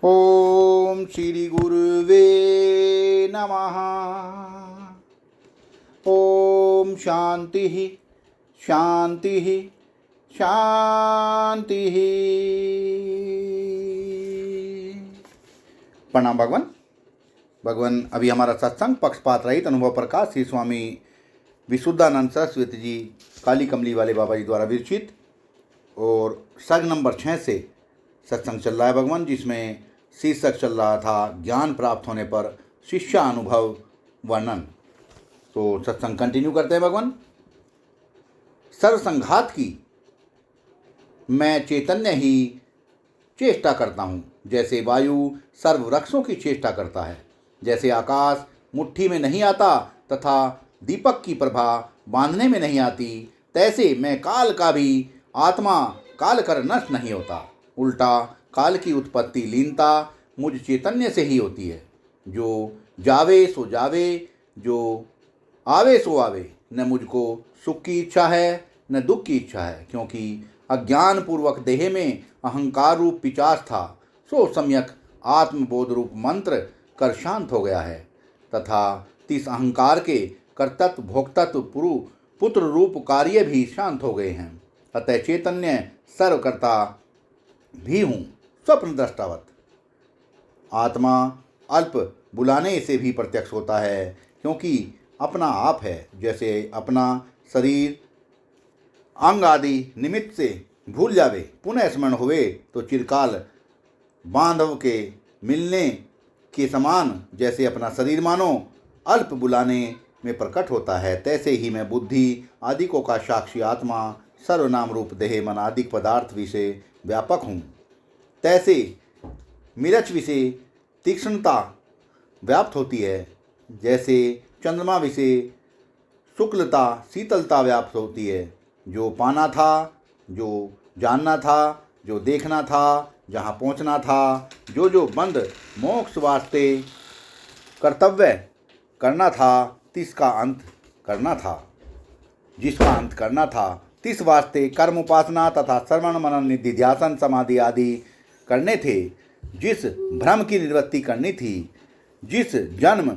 ओम श्री गुरुवे नमः। ओम शांति शांति शांति। प्रणाम भगवान। भगवान अभी हमारा सत्संग पक्षपात रहित अनुभव प्रकाश श्री स्वामी विशुद्धानंद सरस्वती जी काली कमली वाले बाबा जी द्वारा विरचित और सर्ग नंबर 6 से सत्संग चल रहा है भगवान, जिसमें शीर्षक चल रहा था ज्ञान प्राप्त होने पर शिष्यानुभव वर्णन। तो सत्संग कंटिन्यू करते हैं भगवान। सर्वसंघात की मैं चैतन्य ही चेष्टा करता हूँ, जैसे वायु सर्ववृक्षों की चेष्टा करता है, जैसे आकाश मुट्ठी में नहीं आता तथा दीपक की प्रभा बांधने में नहीं आती, तैसे मैं काल का भी आत्मा काल कर नष्ट नहीं होता। उल्टा काल की उत्पत्ति लीनता मुझ चैतन्य से ही होती है। जो जावे सो जावे, जो आवे सो आवे। न मुझको सुख की इच्छा है न दुख की इच्छा है, क्योंकि अज्ञान पूर्वक देह में अहंकार रूप पिचास था, सो सम्यक आत्मबोध रूप मंत्र कर शांत हो गया है, तथा तिस अहंकार के कर्तत्व भोक्तत्व पुत्र रूप कार्य भी शांत हो गए हैं। अतः चैतन्य सर्वकर्ता भी हूँ, स्वप्न दृष्टावत। आत्मा अल्प बुलाने से भी प्रत्यक्ष होता है, क्योंकि अपना आप है। जैसे अपना शरीर अंग आदि निमित्त से भूल जावे, पुनः स्मरण हुए तो चिरकाल बांधव के मिलने के समान, जैसे अपना शरीर मानो अल्प बुलाने में प्रकट होता है, तैसे ही मैं बुद्धि आदिकों का साक्षी आत्मा सर्वनाम रूप देह मन आदि पदार्थ विषय व्यापक हूँ। तैसे मिरच विषय तीक्ष्णता व्याप्त होती है, जैसे चंद्रमा विषय शुक्लता शीतलता व्याप्त होती है। जो पाना था, जो जानना था, जो देखना था, जहाँ पहुँचना था, जो बंद मोक्ष वास्ते कर्तव्य करना था, तिसका अंत करना था, जिसका अंत करना था, तिस वास्ते कर्म उपासना तथा श्रवण मनन निधिध्यासन समाधि आदि करने थे। जिस भ्रम की निवृत्ति करनी थी, जिस जन्म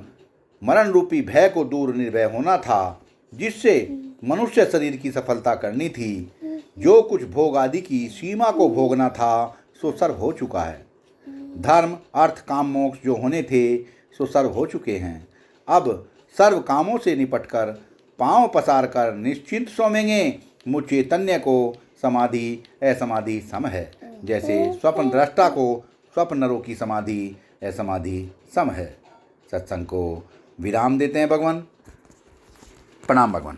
मरण रूपी भय को दूर निर्भय होना था, जिससे मनुष्य शरीर की सफलता करनी थी, जो कुछ भोग आदि की सीमा को भोगना था, सो सर्व हो चुका है। धर्म अर्थ काम मोक्ष जो होने थे, सो सर्व हो चुके हैं। अब सर्व कामों से निपटकर पांव पसार कर निश्चिंत सोमेंगे। मुझ चैतन्य को समाधि असमाधि सम है, जैसे स्वप्न दृष्टा को स्वप्न नरों की समाधि असमाधि सम है। सत्संग को विराम देते हैं भगवान। प्रणाम भगवान।